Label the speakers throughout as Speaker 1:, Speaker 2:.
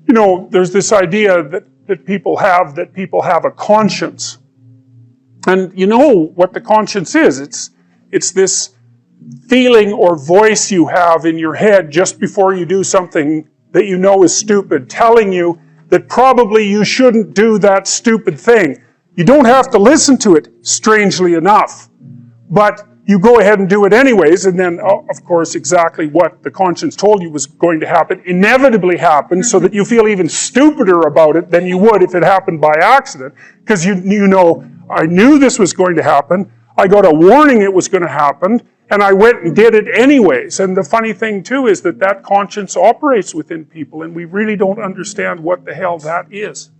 Speaker 1: there's this idea that people have a conscience. And you know what the conscience is. It's this feeling or voice you have in your head just before you do something that you know is stupid, telling you that probably you shouldn't do that stupid thing. You don't have to listen to it, strangely enough. But you go ahead and do it anyways, and then, of course, exactly what the conscience told you was going to happen inevitably happens, so that you feel even stupider about it than you would if it happened by accident. Because you know, I knew this was going to happen, I got a warning it was going to happen, and I went and did it anyways. And the funny thing, too, is that conscience operates within people, and we really don't understand what the hell that is.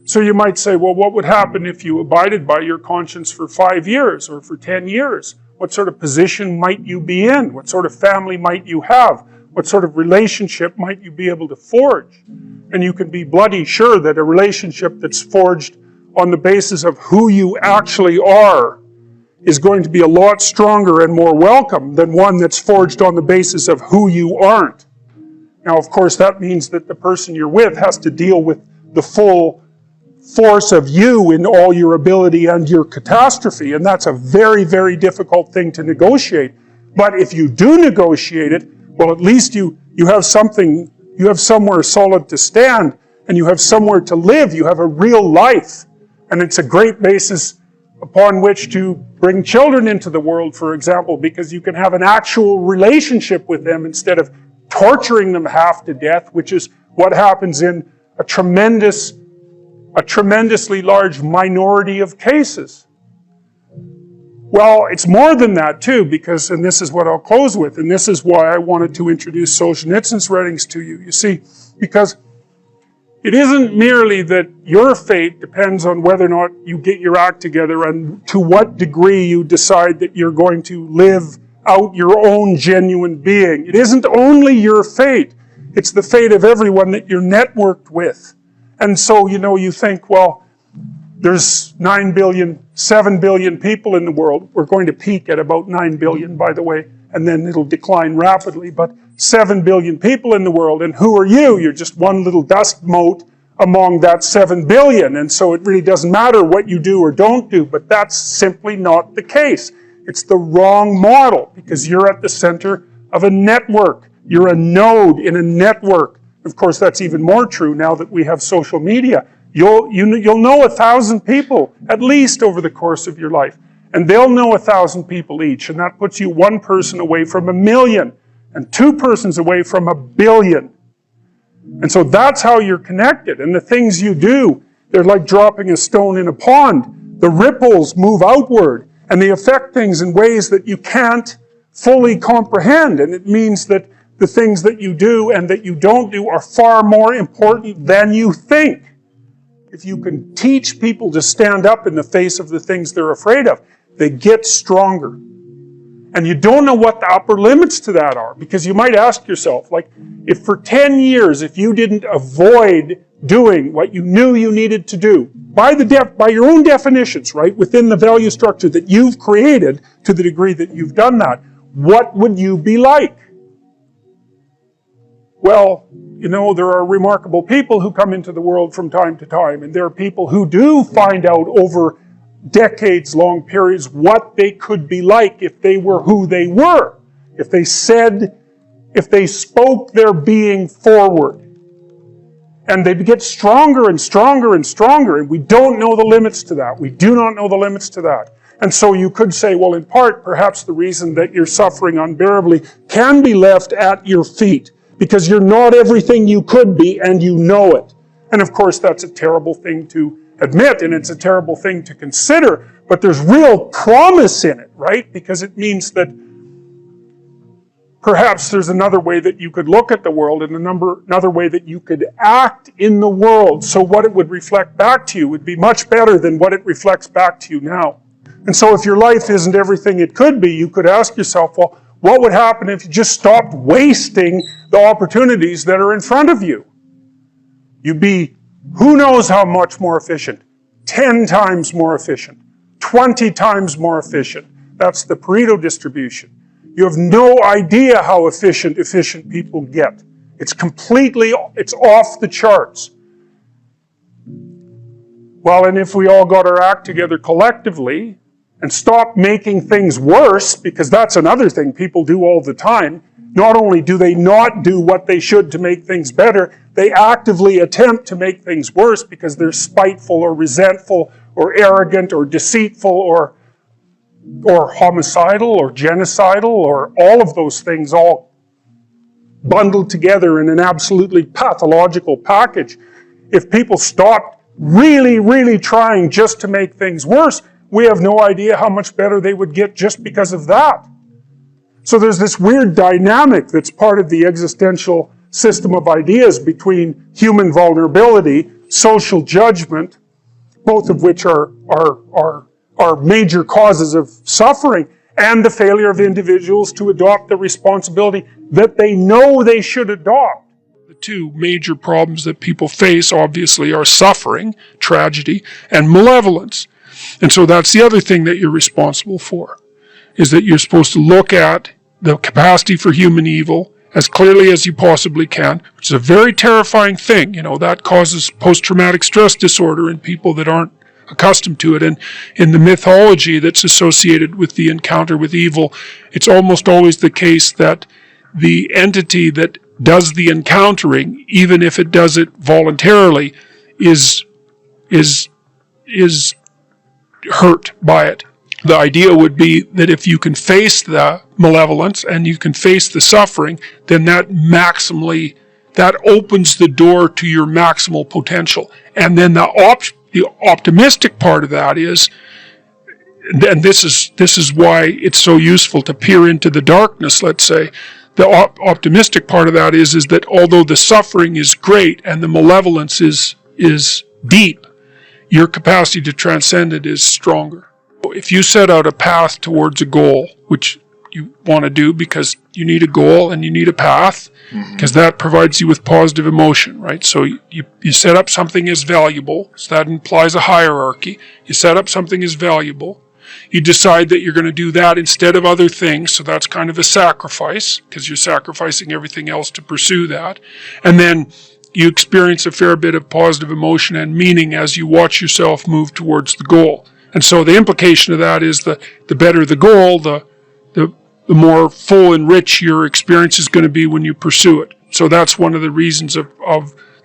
Speaker 1: So you might say, well, what would happen if you abided by your conscience for 5 years or for 10 years? What sort of position might you be in? What sort of family might you have? What sort of relationship might you be able to forge? And you can be bloody sure that a relationship that's forged on the basis of who you actually are is going to be a lot stronger and more welcome than one that's forged on the basis of who you aren't. Now, of course, that means that the person you're with has to deal with the full force of you in all your ability and your catastrophe, and that's a very, very difficult thing to negotiate. But if you do negotiate it, well, at least you have something, you have somewhere solid to stand, and you have somewhere to live, you have a real life, and it's a great basis upon which to bring children into the world, for example, because you can have an actual relationship with them instead of torturing them half to death, which is what happens in a tremendously large minority of cases. Well, it's more than that too, because, and this is what I'll close with, and this is why I wanted to introduce Solzhenitsyn's writings to you. You see, because it isn't merely that your fate depends on whether or not you get your act together and to what degree you decide that you're going to live out your own genuine being. It isn't only your fate, it's the fate of everyone that you're networked with. And so, you think, well, there's 9 billion, 7 billion people in the world. We're going to peak at about 9 billion, by the way, and then it'll decline rapidly. But 7 billion people in the world, and who are you? You're just one little dust mote among that 7 billion. And so it really doesn't matter what you do or don't do, but that's simply not the case. It's the wrong model, because you're at the center of a network. You're a node in a network. Of course, that's even more true now that we have social media. You'll know 1,000 people, at least over the course of your life. And they'll know 1,000 people each. And that puts you one person away from 1 million. And 2 persons away from 1 billion. And so that's how you're connected. And the things you do, they're like dropping a stone in a pond. The ripples move outward. And they affect things in ways that you can't fully comprehend. And it means that the things that you do and that you don't do are far more important than you think. If you can teach people to stand up in the face of the things they're afraid of, they get stronger. And you don't know what the upper limits to that are, because you might ask yourself, like, if for 10 years, if you didn't avoid doing what you knew you needed to do, by your own definitions, right, within the value structure that you've created to the degree that you've done that, what would you be like? Well, there are remarkable people who come into the world from time to time, and there are people who do find out over decades-long periods what they could be like if they were who they were, if they spoke their being forward. And they get stronger and stronger and stronger, and we don't know the limits to that. We do not know the limits to that. And so you could say, well, in part, perhaps the reason that you're suffering unbearably can be left at your feet, because you're not everything you could be, and you know it. And of course, that's a terrible thing to admit, and it's a terrible thing to consider, but there's real promise in it, right? Because it means that perhaps there's another way that you could look at the world, and another way that you could act in the world, so what it would reflect back to you would be much better than what it reflects back to you now. And so if your life isn't everything it could be, you could ask yourself, well, what would happen if you just stopped wasting the opportunities that are in front of you? You'd be, who knows how much more efficient? 10 times more efficient. 20 times more efficient. That's the Pareto distribution. You have no idea how efficient people get. It's off the charts. Well, and if we all got our act together collectively and stop making things worse, because that's another thing people do all the time, not only do they not do what they should to make things better, they actively attempt to make things worse because they're spiteful or resentful or arrogant or deceitful or homicidal or genocidal or all of those things all bundled together in an absolutely pathological package. If people stopped really, really trying just to make things worse, we have no idea how much better they would get just because of that. So there's this weird dynamic that's part of the existential system of ideas between human vulnerability, social judgment, both of which are major causes of suffering, and the failure of individuals to adopt the responsibility that they know they should adopt. The two major problems that people face, obviously, are suffering, tragedy, and malevolence. And so that's the other thing that you're responsible for, is that you're supposed to look at the capacity for human evil as clearly as you possibly can, which is a very terrifying thing. That causes post-traumatic stress disorder in people that aren't accustomed to it. And in the mythology that's associated with the encounter with evil, it's almost always the case that the entity that does the encountering, even if it does it voluntarily, is hurt by it. The idea would be that if you can face the malevolence and you can face the suffering, then that opens the door to your maximal potential. And then the optimistic part of that is, and this is why it's so useful to peer into the darkness, let's say, the optimistic part of that is that although the suffering is great and the malevolence is deep, your capacity to transcend it is stronger. If you set out a path towards a goal, which you want to do because you need a goal and you need a path, because that provides you with positive emotion, right? So you set up something as valuable, so that implies a hierarchy. You set up something as valuable. You decide that you're going to do that instead of other things, so that's kind of a sacrifice, because you're sacrificing everything else to pursue that. And then you experience a fair bit of positive emotion and meaning as you watch yourself move towards the goal. And so the implication of that is the better the goal, the more full and rich your experience is going to be when you pursue it. So that's one of the reasons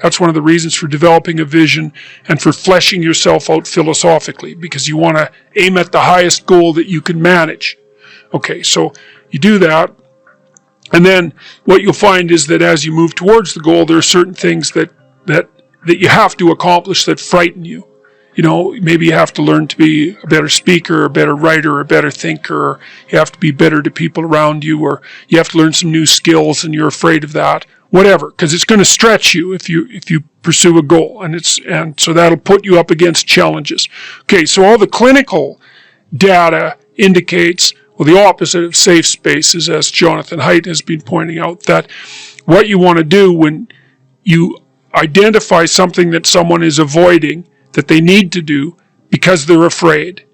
Speaker 1: that's one of the reasons for developing a vision and for fleshing yourself out philosophically, because you want to aim at the highest goal that you can manage. Okay, so you do that, and then what you'll find is that as you move towards the goal, there are certain things that you have to accomplish that frighten you. Maybe you have to learn to be a better speaker, a better writer, a better thinker, or you have to be better to people around you, or you have to learn some new skills and you're afraid of that. Whatever, because it's going to stretch you if you pursue a goal, and so that'll put you up against challenges. Okay, so all the clinical data indicates, well, the opposite of safe spaces, as Jonathan Haidt has been pointing out, that what you want to do when you identify something that someone is avoiding, that they need to do because they're afraid,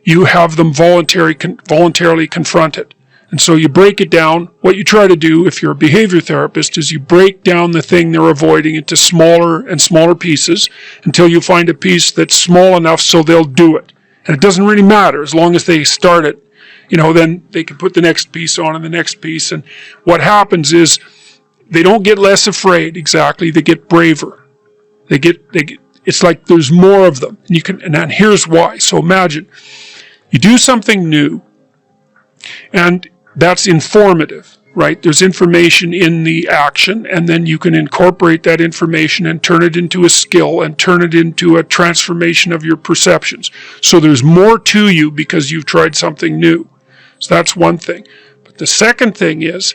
Speaker 1: you have them voluntarily confront it. And so you break it down. What you try to do, if you're a behavior therapist, is you break down the thing they're avoiding into smaller and smaller pieces until you find a piece that's small enough so they'll do it. And it doesn't really matter as long as they start it. Then they can put the next piece on and the next piece. And what happens is they don't get less afraid exactly. They get braver. It's like there's more of them. And here's why. So imagine you do something new, and that's informative, right? There's information in the action, and then you can incorporate that information and turn it into a skill and turn it into a transformation of your perceptions. So there's more to you because you've tried something new. So that's one thing. But the second thing is,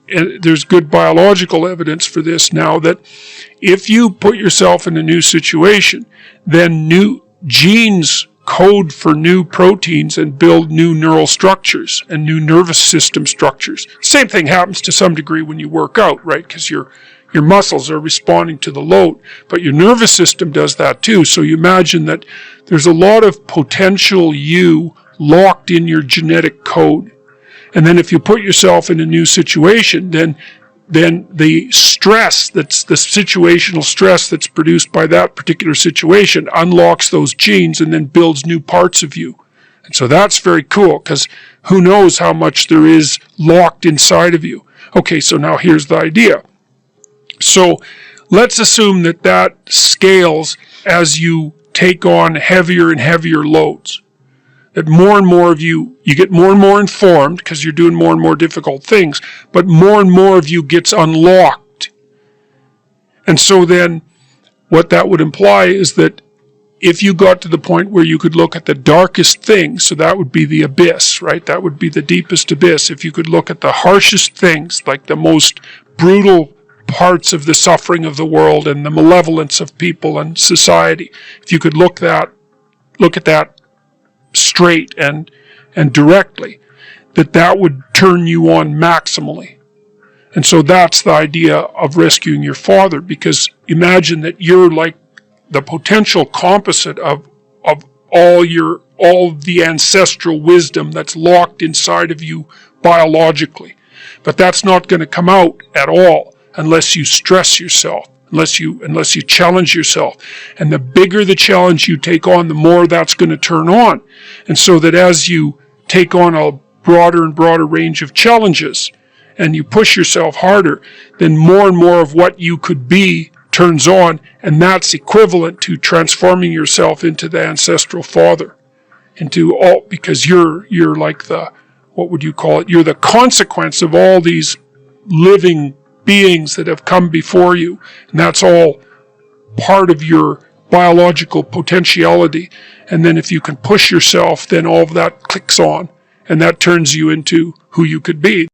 Speaker 1: and there's good biological evidence for this now, that if you put yourself in a new situation, then new genes code for new proteins and build new neural structures and new nervous system structures. Same thing happens to some degree when you work out, right? Because your muscles are responding to the load, but your nervous system does that too. So you imagine that there's a lot of potential you locked in your genetic code. And then if you put yourself in a new situation, then then the stress, that's the situational stress that's produced by that particular situation, unlocks those genes and then builds new parts of you. And so that's very cool, because who knows how much there is locked inside of you. Okay, so now here's the idea. So let's assume that that scales as you take on heavier and heavier loads. That more and more of you get more and more informed because you're doing more and more difficult things, but more and more of you gets unlocked. And so then what that would imply is that if you got to the point where you could look at the darkest things, so that would be the abyss, right? That would be the deepest abyss. If you could look at the harshest things, like the most brutal parts of the suffering of the world and the malevolence of people and society, if you could look at that straight and directly, that would turn you on maximally. And so that's the idea of rescuing your father, because imagine that you're like the potential composite of all the ancestral wisdom that's locked inside of you biologically. But that's not going to come out at all unless you stress yourself, unless you challenge yourself. And the bigger the challenge you take on, the more that's going to turn on. And so that as you take on a broader and broader range of challenges and you push yourself harder, then more and more of what you could be turns on, and that's equivalent to transforming yourself into the ancestral father, because you're like the, what would you call it? You're the consequence of all these living beings that have come before you, and that's all part of your biological potentiality. And then if you can push yourself, then all of that clicks on, and that turns you into who you could be.